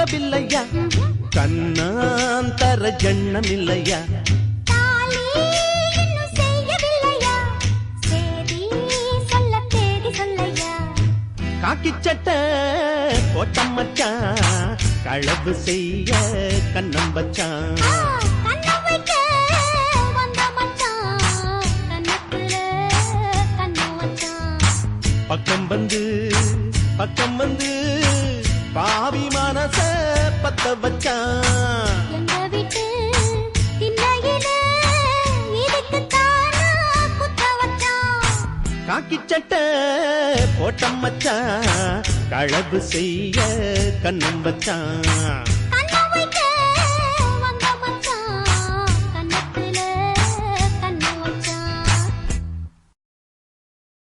நம்பவில்லையா கண்ணாந்தர எண்ணம் இல்லையா காக்கி சட்டை போட்ட மச்சான் களவு செய்ய கண்ணம் வச்சான் பக்கம் வந்து பாவி மனச பத்த வச்சான் காக்கி சட்டை போட்ட மச்சான் களவு செய்ய கண்ணம் வச்சான்